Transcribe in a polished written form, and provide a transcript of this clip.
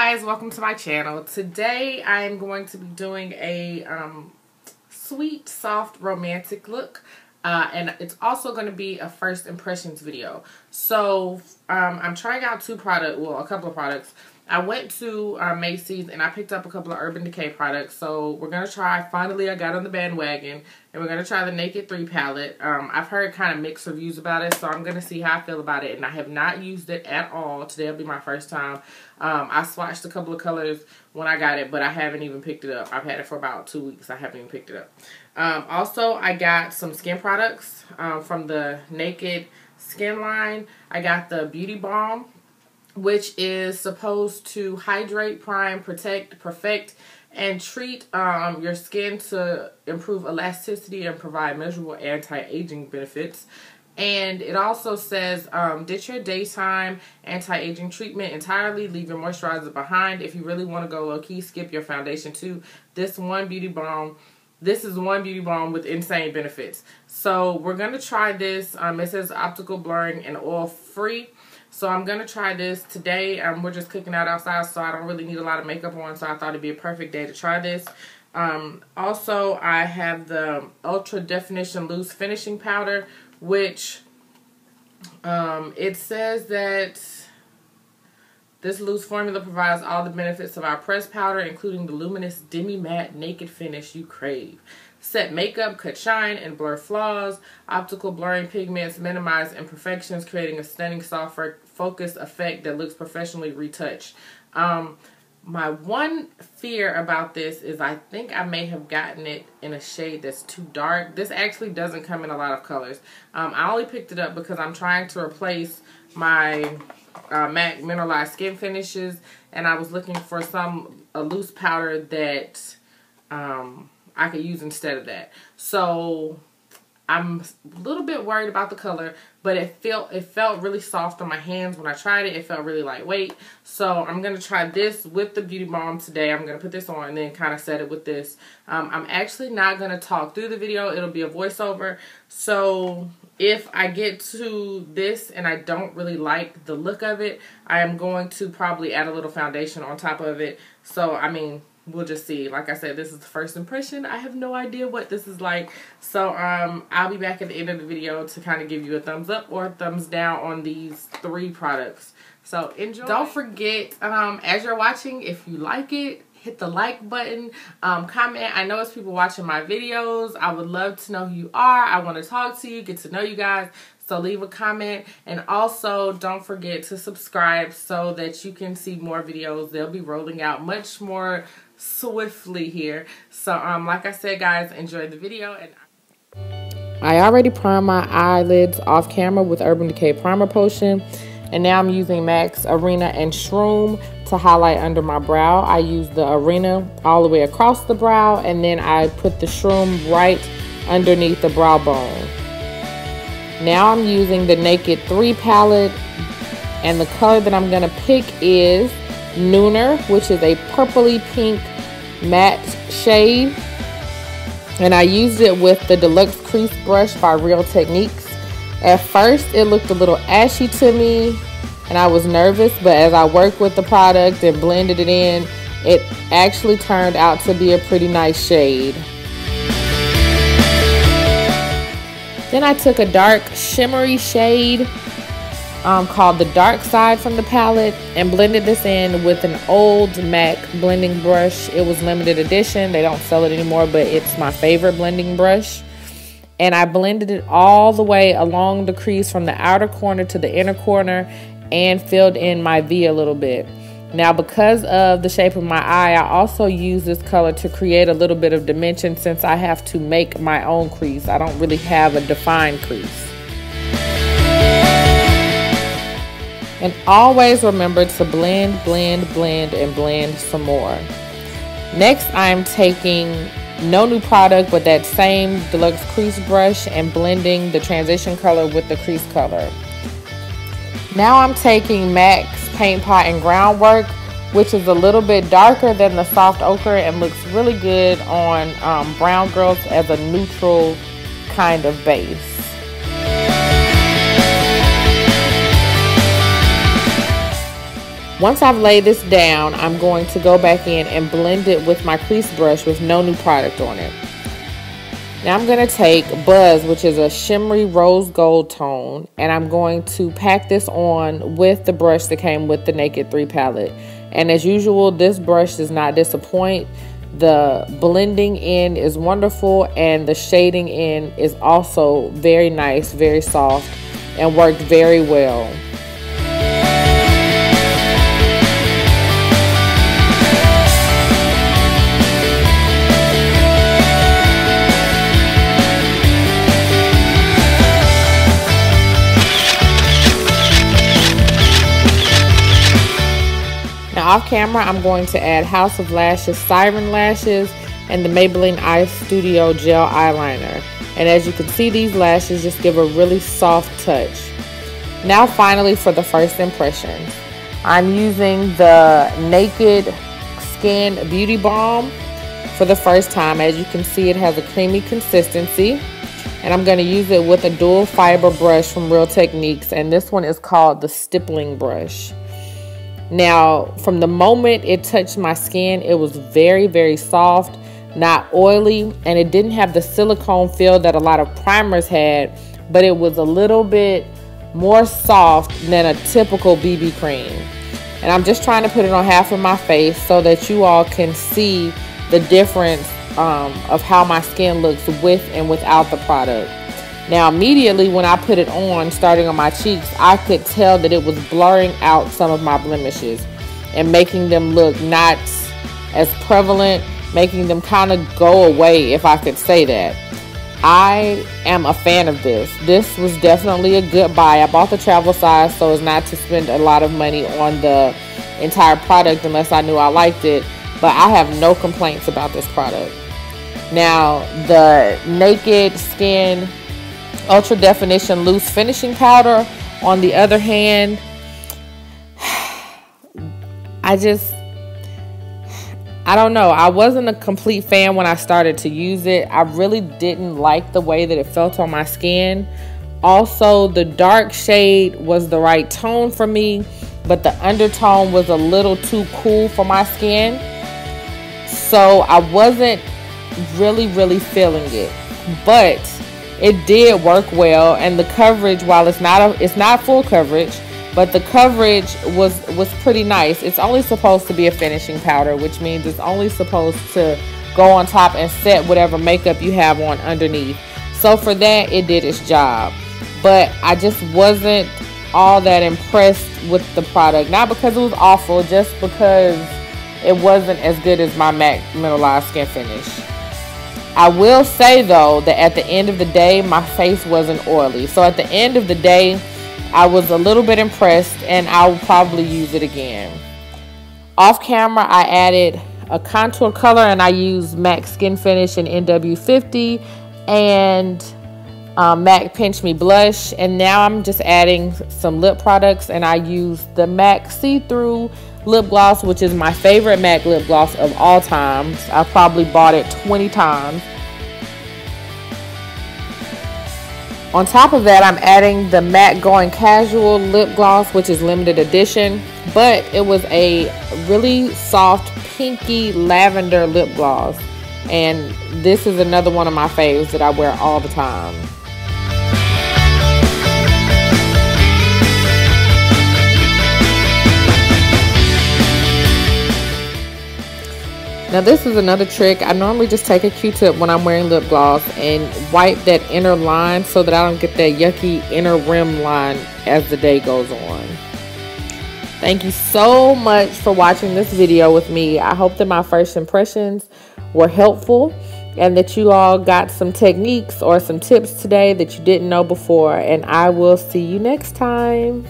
guys, welcome to my channel. Today I'm going to be doing a sweet, soft, romantic look. And it's also going to be a first impressions video. So I'm trying out a couple of products. I went to Macy's and I picked up a couple of Urban Decay products. So we're going to try, finally I got on the bandwagon, and we're going to try the Naked 3 palette. I've heard kind of mixed reviews about it, so I'm going to see how I feel about it. And I have not used it at all. Today will be my first time. I swatched a couple of colors when I got it, but I haven't even picked it up. I've had it for about 2 weeks. I haven't even picked it up. Also, I got some skin products from the Naked skin line. I got the Beauty Balm, which is supposed to hydrate, prime, protect, perfect, and treat your skin to improve elasticity and provide measurable anti-aging benefits. And it also says, ditch your daytime anti-aging treatment entirely. Leave your moisturizer behind. If you really want to go low-key, skip your foundation too. This is one beauty balm with insane benefits. So we're going to try this. It says optical blurring and oil-free. So I'm going to try this today. We're just cooking out outside, so I don't really need a lot of makeup on, so I thought it'd be a perfect day to try this. Also, I have the Ultra Definition Loose Finishing Powder, which it says that this loose formula provides all the benefits of our pressed powder, including the luminous demi-matte naked finish you crave. Set makeup, cut shine, and blur flaws. Optical blurring pigments minimize imperfections, creating a stunning soft focus effect that looks professionally retouched. My one fear about this is I think I may have gotten it in a shade that's too dark. This actually doesn't come in a lot of colors. I only picked it up because I'm trying to replace my MAC mineralized skin finishes, and I was looking for a loose powder that I could use instead of that. So I'm a little bit worried about the color, but it felt really soft on my hands when I tried it. It felt really lightweight. So I'm going to try this with the Beauty Balm today. I'm going to put this on and then kind of set it with this. I'm actually not going to talk through the video. It'll be a voiceover. So if I get to this and I don't really like the look of it, I am going to probably add a little foundation on top of it. So, I mean, we'll just see. Like I said, this is the first impression. I have no idea what this is like. So, I'll be back at the end of the video to kind of give you a thumbs up or a thumbs down on these 3 products. So, enjoy. Don't forget, as you're watching, if you like it, hit the like button, comment. I know it's people watching my videos. I would love to know who you are. I want to talk to you, get to know you guys. So leave a comment, and also don't forget to subscribe so that you can see more videos. They'll be rolling out much more swiftly here. So like I said, guys, enjoy the video. And I already primed my eyelids off camera with Urban Decay Primer Potion, and now I'm using MAC's Arena and Shroom to highlight under my brow. I use the Arena all the way across the brow, and then I put the Shroom right underneath the brow bone. Now I'm using the Naked 3 palette, and the color that I'm going to pick is Nooner, which is a purpley pink matte shade. And I used it with the Deluxe Crease Brush by Real Techniques. At first, it looked a little ashy to me, and I was nervous, but as I worked with the product and blended it in, it actually turned out to be a pretty nice shade. Then I took a dark shimmery shade called the Dark Side from the palette and blended this in with an old MAC blending brush. It was limited edition. They don't sell it anymore, but it's my favorite blending brush. And I blended it all the way along the crease from the outer corner to the inner corner and filled in my V a little bit. Now, because of the shape of my eye, I also use this color to create a little bit of dimension since I have to make my own crease. I don't really have a defined crease. And always remember to blend, blend, blend, and blend some more. Next, I'm taking no new product, but that same Deluxe Crease Brush and blending the transition color with the crease color. Now I'm taking MAC's Paint Pot and Groundwork, which is a little bit darker than the soft ochre and looks really good on brown girls as a neutral kind of base. Once I've laid this down, I'm going to go back in and blend it with my crease brush with no new product on it. Now I'm going to take Buzz, which is a shimmery rose gold tone, and I'm going to pack this on with the brush that came with the Naked 3 palette. And as usual, this brush does not disappoint. The blending in is wonderful, and the shading in is also very nice, very soft, and worked very well. Now off camera, I'm going to add House of Lashes Siren Lashes and the Maybelline Eye Studio Gel Eyeliner. And as you can see, these lashes just give a really soft touch. Now finally, for the first impressions, I'm using the Naked Skin Beauty Balm for the first time. As you can see, it has a creamy consistency. And I'm going to use it with a dual fiber brush from Real Techniques. And this one is called the Stippling Brush. Now, from the moment it touched my skin, it was very, very soft, not oily, and it didn't have the silicone feel that a lot of primers had, but it was a little bit more soft than a typical BB cream. And I'm just trying to put it on half of my face so that you all can see the difference of how my skin looks with and without the product. Now immediately when I put it on, starting on my cheeks, I could tell that it was blurring out some of my blemishes and making them look not as prevalent, making them kind of go away, if I could say that. I am a fan of this. This was definitely a good buy. I bought the travel size so as not to spend a lot of money on the entire product unless I knew I liked it, but I have no complaints about this product. Now the Naked Skin Ultra Definition Loose Finishing Powder, on the other hand, I don't know. I wasn't a complete fan when I started to use it. I really didn't like the way that it felt on my skin. Also, the dark shade was the right tone for me, but the undertone was a little too cool for my skin. So I wasn't really feeling it. But it did work well, and the coverage, while it's not full coverage, but the coverage was pretty nice. It's only supposed to be a finishing powder, which means it's only supposed to go on top and set whatever makeup you have on underneath. So for that, it did its job. But I just wasn't all that impressed with the product. Not because it was awful, just because it wasn't as good as my MAC Mineralized Skin Finish. I will say though that at the end of the day, my face wasn't oily. So at the end of the day, I was a little bit impressed, and I will probably use it again. Off camera, I added a contour color, and I used MAC Skin Finish in NW50 and MAC Pinch Me Blush. And now I'm just adding some lip products, and I used the MAC See-Through lip gloss, which is my favorite MAC lip gloss of all times. I probably bought it 20 times. On top of that, I'm adding the MAC Going Casual lip gloss, which is limited edition, but it was a really soft pinky lavender lip gloss, and this is another one of my faves that I wear all the time. Now this is another trick. I normally just take a Q-tip when I'm wearing lip gloss and wipe that inner line so that I don't get that yucky inner rim line as the day goes on. Thank you so much for watching this video with me. I hope that my first impressions were helpful and that you all got some techniques or some tips today that you didn't know before, and I will see you next time.